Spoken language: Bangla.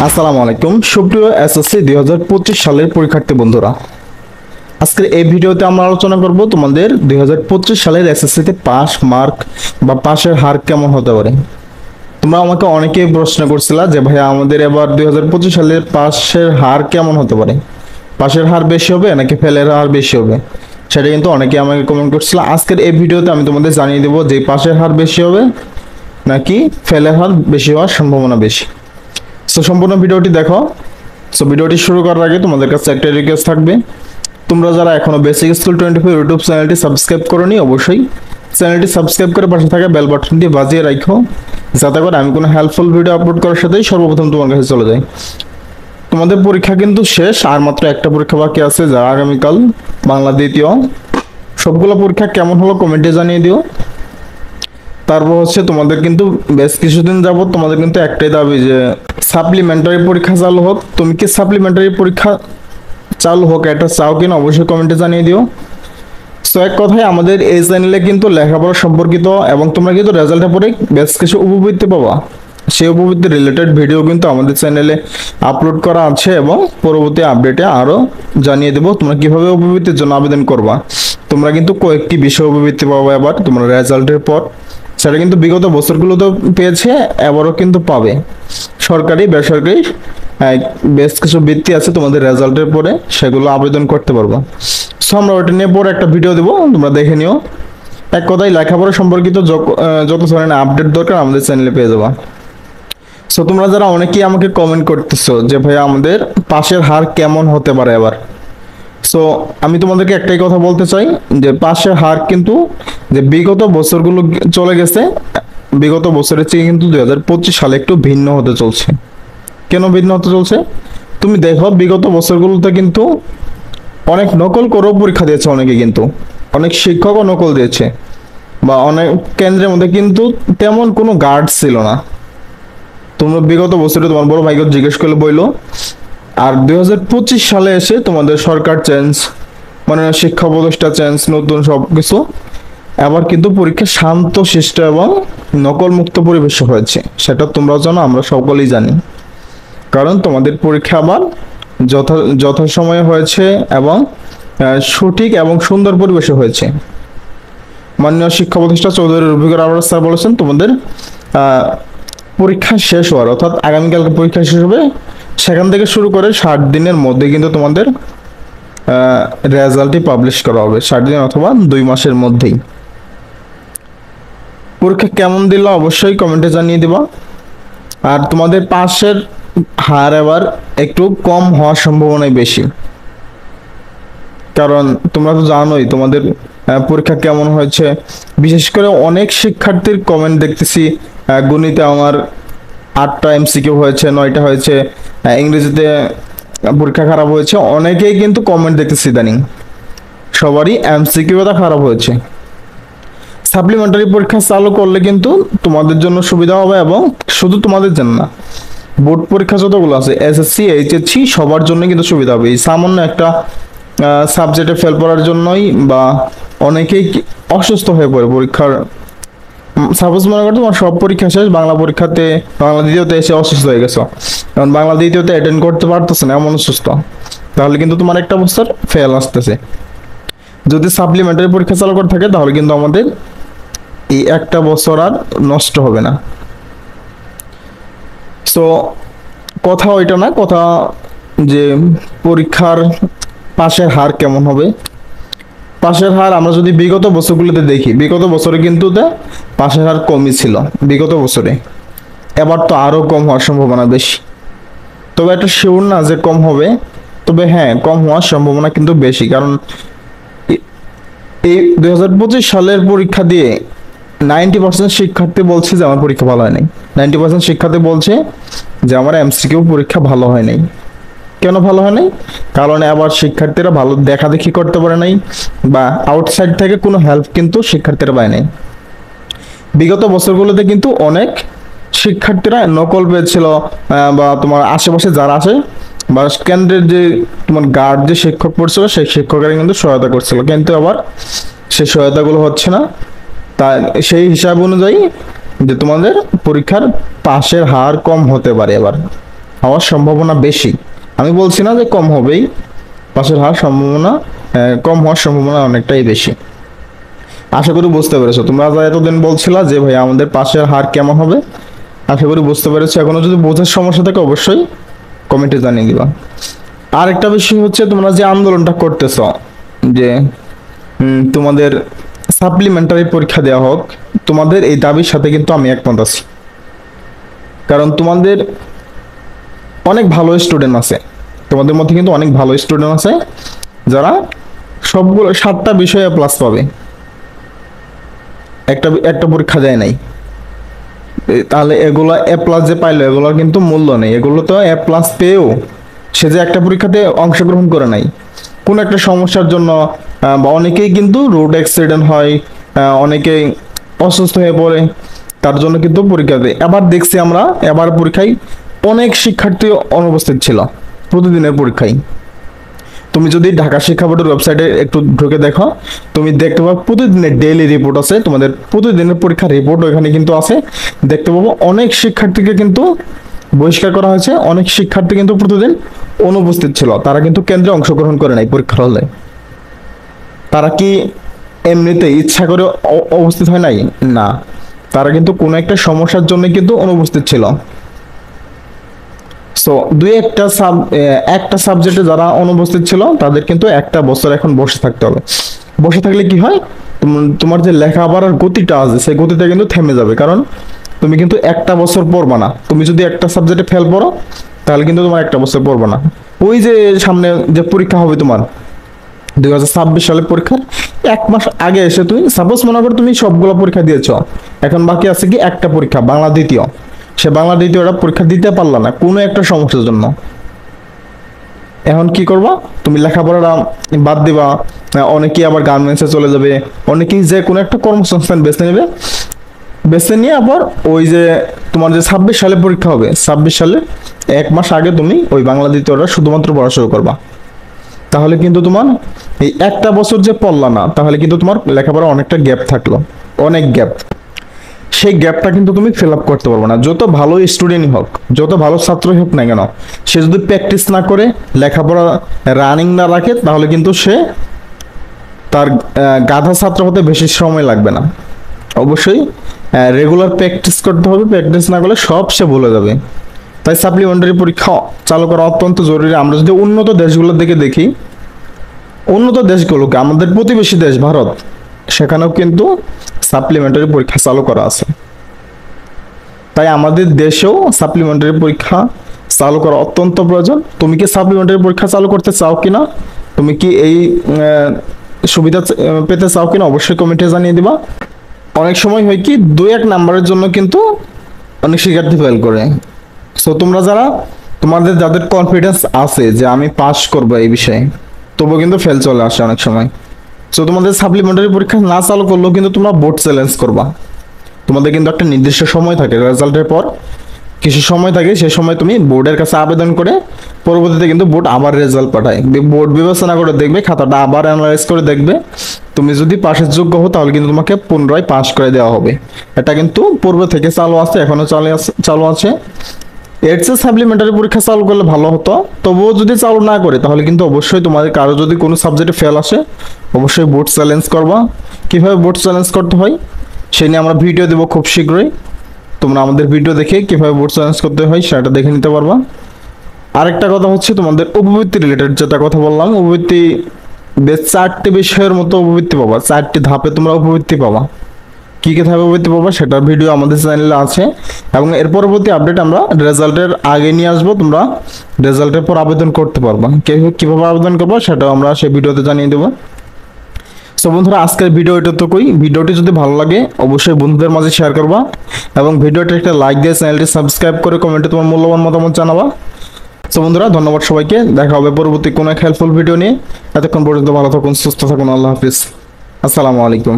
আসসালামু আলাইকুম সুপ্রিয় এসএসসি 2025 সালের পরীক্ষার্থী বন্ধুরা, আজকের এই ভিডিওতে আমরা আলোচনা করব তোমাদের 2025 সালের এসএসসি তে পাস মার্ক বা পাশের হার কেমন হতে পারে। তোমরা আমাকে অনেকেই প্রশ্ন করছিলা যে ভাইয়া আমাদের এবার 2025 সালের পাশের হার কেমন হতে পারে, পাশের হার বেশি হবে নাকি ফেলের হার বেশি হবে, সেটা কিন্তু অনেকে আমাকে কমেন্ট করছিল। আজকের এই ভিডিওতে আমি তোমাদের জানিয়ে দেব যে পাশের হার বেশি হবে নাকি ফেলের হার বেশি হওয়ার সম্ভাবনা বেশি। সো সম্পূর্ণ ভিডিওটি দেখো। সো ভিডিওটি শুরু করার আগে তোমাদের কাছে একটা রিকোয়েস্ট থাকবে, তোমরা যারা এখনো বেসিক স্কুল 24 ইউটিউব চ্যানেলটি সাবস্ক্রাইব করোনি অবশ্যই চ্যানেলটি সাবস্ক্রাইব করে পাশে থাকা বেল বাটনটি বাজিয়ে রাখো, যাতে করে আমি কোনো হেল্পফুল ভিডিও আপলোড করার সাথেই সর্বপ্রথম তোমার কাছে চলে যায়। তোমাদের পরীক্ষা কিন্তু শেষ, আর মাত্র একটা পরীক্ষা বাকি আছে, যা আগামীকাল বাংলা দ্বিতীয়। সবগুলো পরীক্ষা কেমন হলো কমেন্টে জানিয়ে দিও। তারপর হচ্ছে তোমাদের কিন্তু বেশ কিছুদিন যাবত তোমাদের কিন্তু একটাই দাবি যে সাপ্লিমেন্টারি পরীক্ষা চালু হোক। তুমি কি সাপ্লিমেন্টারি পরীক্ষা চালু হোক এটা চাও কিনা অবশ্যই কমেন্টে জানিয়ে দিও। সো এক কথায় আমাদের এই চ্যানেলে কিন্তু লেখাপড়া সম্পর্কিত এবং তোমরা কিন্তু রেজাল্টের পরে বেশ কিছু উপবৃত্তি পাবা, সেই উপবৃত্তি রিলেটেড ভিডিও কিন্তু আমাদের চ্যানেলে আপলোড করা আছে এবং পরবর্তী আপডেটে আরও জানিয়ে দেবো তোমরা কিভাবে উপবৃত্তির জন্য আবেদন করবা। তোমরা কিন্তু কয়েকটি বিষয় উপবৃত্তি পাবা এবার তোমরা রেজাল্টের পর, সেটা কিন্তু বিগত বছরগুলোতে পেয়েছে, এবারও কিন্তু পাবে। সরকারি বেসরকারি বেশ কিছু বৃত্তি আছে তোমাদের রেজাল্টের পরে, সেগুলো আবেদন করতে পারবো। সো আমরা ওটা নিয়ে পরে একটা ভিডিও দেবো, তোমরা দেখে নিও। এক কথায় লেখাপড়া সম্পর্কিত যত ধরনের আপডেট দরকার আমাদের চ্যানেলে পেয়ে যাবা। সো তোমরা যারা অনেকেই আমাকে কমেন্ট করতেছো যে ভাই আমাদের পাশের হার কেমন হতে পারে এবার, সো আমি তোমাদেরকে একটাই কথা বলতে চাই যে পাশের হার কিন্তু যে বিগত বছরগুলো চলে গেছে, বিগত বছরের চেয়ে কিন্তু 2025 সালে একটু ভিন্ন হতে চলছে। কেন ভিন্ন হতে চলছে তুমি দেখো, বিগত বছরগুলোতে কিন্তু অনেক নকল করেও পরীক্ষা দিয়েছে অনেকে, কিন্তু অনেক শিক্ষকও নকল দিয়েছে, বা অনেক কেন্দ্রের মধ্যে কিন্তু তেমন কোনো গার্ড ছিল না। তোমরা বিগত বছরে তোমার বড় ভাইকে জিজ্ঞেস করলে বইলো। আর 2025 সালে এসে তোমাদের সরকার চেঞ্জ, মানে শিক্ষা উপদেষ্টা চেঞ্জ, নতুন সব কিছু, এবার কিন্তু পরীক্ষা শান্ত শিষ্ট এবং নকল মুক্ত পরিবেশে হয়েছে, সেটা তোমরা জানো, আমরা সকলেই জানি। কারণ তোমাদের পরীক্ষা আবার যথাসময়ে হয়েছে এবং সঠিক এবং সুন্দর পরিবেশে হয়েছে। মাননীয় শিক্ষা উপদেষ্টা চৌধুরী রফিকুর আবরার স্যার বলেছেন তোমাদের পরীক্ষা শেষ হওয়ার, অর্থাৎ আগামীকালকে পরীক্ষা শেষ হবে, সেখান থেকে শুরু করে 60 দিনের মধ্যে কিন্তু তোমাদের রেজাল্টই পাবলিশ করা হবে, 60 দিন অথবা 2 মাসের মধ্যেই। পরীক্ষা কেমন দিল অবশ্যই কমেন্টে জানিয়ে দিবা। আর তোমাদের পাশের হার এবার একটু কম হওয়ার সম্ভাবনাই বেশি, কারণ তোমরা তো জানোই তোমাদের পরীক্ষা কেমন হয়েছে। বিশেষ করে অনেক শিক্ষার্থীর কমেন্ট দেখতেছি, গণিতে আমার 8টা এমসিকিউ হয়েছে, 9টা হয়েছে, ইংরেজিতে পরীক্ষা খারাপ হয়েছে, অনেকেই কিন্তু কমেন্ট দেখতেছি ইদানিং, সবারই এমসিকিউটা খারাপ হয়েছে। সাপ্লিমেন্টারি পরীক্ষা চালু করলে কিন্তু তোমাদের জন্য সুবিধা হবে, এবং শুধু তোমাদের জন্য না, বোর্ড পরীক্ষা যতগুলো আছে এসএসসি এইচএসসি সবার জন্য কিন্তু সুবিধা হবে। এই সামান্য একটা সাবজেক্টে ফেল করার জন্যই বা অনেকেই অসুস্থ হয়ে পড়ে পরীক্ষার, সাপোজ মনে করো তোমার সব পরীক্ষা শেষ, বাংলা পরীক্ষাতে বাংলা দ্বিতীয়তে এসে অসুস্থ হয়ে গেছো, কারণ বাংলা দ্বিতীয়তে অ্যাটেন্ড করতে পারতেছে না এমন অসুস্থ, তাহলে কিন্তু তোমার একটা বছর ফেল আসতেছে। যদি সাপ্লিমেন্টারি পরীক্ষা চালু করে থাকে তাহলে কিন্তু আমাদের এই একটা বছর আর নষ্ট হবে না। সো কথা ওইটা না, কথা যে পরীক্ষার পাশের হার কেমন হবে। পাশের হার আমরা যদি বিগত বছরগুলোতে দেখি, বিগত বছরে কিন্তু পাশের হার কমই ছিল বিগত বছরে, এবার তো আরো কম হওয়ার সম্ভাবনা বেশি। তবে এটা শিওর না যে কম হবে, তবে হ্যাঁ কম হওয়ার সম্ভাবনা কিন্তু বেশি, কারণ এই 2025 সালের পরীক্ষা দিয়ে 90% শিক্ষার্থী বলছে যে আমার পরীক্ষা ভালো হয় নাই। 90% শিক্ষার্থী বলছে যে আমার এমসিকিউ পরীক্ষা ভালো হয় নাই। কেন ভালো হয় নাই? কারণ আবার শিক্ষার্থীরা ভালো দেখাদেখি করতে পারে নাই, বা আউটসাইড থেকে কোনো হেল্প কিন্তু শিক্ষার্থীরা পায় নাই। বিগত বছরগুলোতে কিন্তু অনেক শিক্ষার্থীরা নকল পেয়েছিল, বা তোমার আশেপাশে যারা আছে বা কেন্দ্রের যে তোমার গার্ড যে শিক্ষক পড়ছিল সেই শিক্ষকেরা কিন্তু সহায়তা করছিল, কিন্তু আবার সেই সহায়তাগুলো হচ্ছে না। তা সেই হিসাব অনুযায়ী যে তোমাদের পরীক্ষার পাশের হার কম হতে পারে এবার। হওয়ার সম্ভাবনা বেশি। আমি বলছি না যে কম হবেই, পাশের হার সম্ভাবনা কম হওয়ার সম্ভাবনা অনেকটাই বেশি। আশা করি বুঝতে পেরেছো। তোমরা যা এতদিন বলছিলা যে ভাই আমাদের পাশের হার কেমন হবে, আশা করি বুঝতে পেরেছো। এখনো যদি বোঝার সমস্যা থাকে অবশ্যই কমেন্টে জানিয়ে দিবা। আর একটা বিষয় হচ্ছে, তোমরা যে আন্দোলনটা করতেছ যে তোমাদের সাপ্লিমেন্টারি পরীক্ষা দেওয়া হোক, তোমাদের এই দাবির সাথে কিন্তু আমি একমত আছি। কারণ তোমাদের অনেক ভালো স্টুডেন্ট আছে, তোমাদের মধ্যে কিন্তু অনেক ভালো স্টুডেন্ট আছে যারা সবগুলো 7টা বিষয়ে প্লাস পাবে, একটা একটা পরীক্ষা দেয় নাই। তাহলে এগুলো এ প্লাস যে পাইলো এগুলোর কিন্তু মূল্য নেই। এগুলো তো এ প্লাস পেয়েও সে যে একটা পরীক্ষাতে অংশগ্রহণ করে নাই, কোন একটা সমস্যার জন্য, বা অনেকেই কিন্তু রোড অ্যাক্সিডেন্ট হয়, অনেকেই অসুস্থ হয়ে পড়ে, তার জন্য কিন্তু পরীক্ষা দেয়। এবার দেখছি আমরা এবার পরীক্ষায় অনেক শিক্ষার্থী অনুপস্থিত ছিল প্রতিদিনের পরীক্ষায়। তুমি যদি ঢাকা শিক্ষা বোর্ডের ওয়েবসাইটে একটু ঢুকে দেখো, তুমি দেখতে পাবো প্রতিদিনের ডেইলি রিপোর্ট আছে, তোমাদের প্রতিদিনের পরীক্ষার রিপোর্ট ওখানে কিন্তু আছে। দেখতে পাবো অনেক শিক্ষার্থীকে কিন্তু বহিষ্কার করা হয়েছে, অনেক শিক্ষার্থী কিন্তু প্রতিদিন অনুপস্থিত ছিল, তারা কিন্তু কেন্দ্রে অংশগ্রহণ করে নাই পরীক্ষার হলে। তারা কি এমনিতে ইচ্ছা করে উপস্থিত হয় নাই? না, তারা কিন্তু কোনো একটা সমস্যার জন্য কিন্তু অনুপস্থিত ছিল। সো একটা সাবজেক্টে যারা অনুপস্থিত ছিল তাদের কিন্তু একটা বছর এখন বসে থাকতে হবে। বসে থাকলে কি হয়, তোমার যে লেখাপড়ার গতিটা আছে সেই গতিটা কিন্তু থেমে যাবে। কারণ তুমি কিন্তু একটা বছর পড়বা না। তুমি যদি একটা সাবজেক্টে ফেল পড়ো তাহলে কিন্তু তোমার একটা বছর পড়বা না। ওই যে সামনে যে পরীক্ষা হবে তোমার 2026 সালের পরীক্ষার 1 মাস আগে এসে তুমি সাপোজ মনে করো তুমি সবগুলো পরীক্ষা দিয়েছো, এখন বাকি আছে কি একটা পরীক্ষা বাংলা দ্বিতীয়, সে বাংলা দ্বিতীয়টা পরীক্ষা দিতে পারলা না কোনো একটা সমস্যার জন্য। এখন কি করবা, তুমি লেখাপড়াটা বাদ দিবা, অনেকেই আবার গার্মেন্টসে চলে যাবে, অনেকেই যে কোনো একটা কর্মসংস্থান বেছে নেবে, বেছে নিয়ে আবার ওই যে তোমার যে 26 সালে পরীক্ষা হবে 26 সালে 1 মাস আগে তুমি ওই বাংলা দ্বিতীয়টা শুধুমাত্র পড়া শুরু করবা। তাহলে কিন্তু তোমার এই একটা বছর যে পড়লা না, তাহলে কিন্তু তোমার লেখাপড়া অনেকটা গ্যাপ থাকলো, অনেক গ্যাপ। সেই গ্যাপটা কিন্তু তুমি ফিল আপ করতে পারবে না। যত ভালো স্টুডেন্টই হোক, যত ভালো ছাত্রই হোক না কেন, সে যদি প্র্যাকটিস না করে লেখাপড়া রানিং না রাখে, তাহলে কিন্তু সে তার গাধা ছাত্র হতে বেশি সময় লাগবে না। অবশ্যই রেগুলার প্র্যাকটিস করতে হবে, প্র্যাকটিস না করলে সব সে ভুলে যাবে। তাই সাপ্লিমেন্টারি পরীক্ষা চালু করা অত্যন্ত জরুরি। আমরা যদি উন্নত দেশগুলোর দিকে দেখি, উন্নত দেশগুলোকে, আমাদের প্রতিবেশী দেশ ভারত, সেখানেও কিন্তু সাপ্লিমেন্টারি পরীক্ষা চালু করা আছে। তাই আমাদের দেশেও সাপ্লিমেন্টারি পরীক্ষা চালু করা অত্যন্ত প্রয়োজন। তুমি কি সাপ্লিমেন্টারি পরীক্ষা চালু করতে চাও কিনা, তুমি কি এই সুবিধা পেতে চাও কিনা, অবশ্যই কমেন্টে জানিয়ে দিবা। অনেক সময় হয় কি 2-1 নাম্বারের জন্য কিন্তু অনেক শিক্ষার্থী ফেল করে। সো তোমরা তোমাদের যাদের কনফিডেন্স আছে যে আমি পাস করবো এই বিষয়ে, তবুও কিন্তু ফেল চলে আসে অনেক সময়। সো তোমাদের সাপ্লিমেন্টারি পরীক্ষা না চালু করলেও কিন্তু তোমরা বোর্ড চ্যালেঞ্জ করবা। তোমাদের কিন্তু একটা নির্দিষ্ট সময় থাকে, রেজাল্টের পর কিছু সময় থাকে, সেই সময় তুমি বোর্ডের কাছে আবেদন করে পরবর্তীতে কিন্তু বোর্ড আবার রেজাল্ট পাঠায়। বোর্ড বিবেচনা করে দেখবে, খাতাটা আবার অ্যানালাইজ করে দেখবে, তুমি যদি পাশের যোগ্য হও তাহলে কিন্তু তোমাকে পুনরায় পাস করে দেওয়া হবে। এটা কিন্তু পূর্বে থেকে চালু আছে, এখনো চালু আছে। এর চেয়ে সাপ্লিমেন্টারি পরীক্ষা চালু করলে ভালো হতো। তবুও যদি চালু না করে তাহলে কিন্তু অবশ্যই তোমাদের কারো যদি কোনো সাবজেক্টে ফেল আসে, অবশ্যই বোর্ড চ্যালেঞ্জ করবা। কিভাবে বোর্ড চ্যালেঞ্জ করতে হয় সে নিয়ে আমরা ভিডিও দেবো খুব শীঘ্রই। তোমরা আমাদের ভিডিও দেখে কিভাবে বোর্ড চ্যালেঞ্জ করতে হয় সেটা দেখে নিতে পারবা। আরেকটা কথা হচ্ছে, তোমাদের উপবৃত্তি রিলেটেড যেটা কথা বললাম, উপবৃত্তি বেশ 4টি বিষয়ের মতো উপবৃত্তি পাবা, 4টি ধাপে তোমরা উপবৃত্তি পাবা। কি কি ধাপে উপবৃত্তি পাবা সেটার ভিডিও আমাদের চ্যানেলে আছে, এবং এর পরবর্তী আপডেট আমরা রেজাল্টের আগে নিয়ে আসবো। তোমরা রেজাল্টের পর আবেদন করতে পারবা, কিভাবে আবেদন করবা সেটাও আমরা সেই ভিডিওতে জানিয়ে দেবো। সো বন্ধুরা, আজকের ভিডিও এতটুকুই। ভিডিওটি যদি ভালো লাগে অবশ্যই বন্ধুদের মাঝে শেয়ার করবা, এবং ভিডিওটি একটা লাইক দিয়ে চ্যানেলটি সাবস্ক্রাইব করে কমেন্টে তোমার মূল্যবান মতামত জানাবা। সো বন্ধুরা, ধন্যবাদ সবাইকে। দেখা হবে পরবর্তী কোনো এক হেল্পফুল ভিডিও নিয়ে। এতক্ষণ পর্যন্ত ভালো থাকুন, সুস্থ থাকুন। আল্লাহ হাফিজ, আসসালামু আলাইকুম।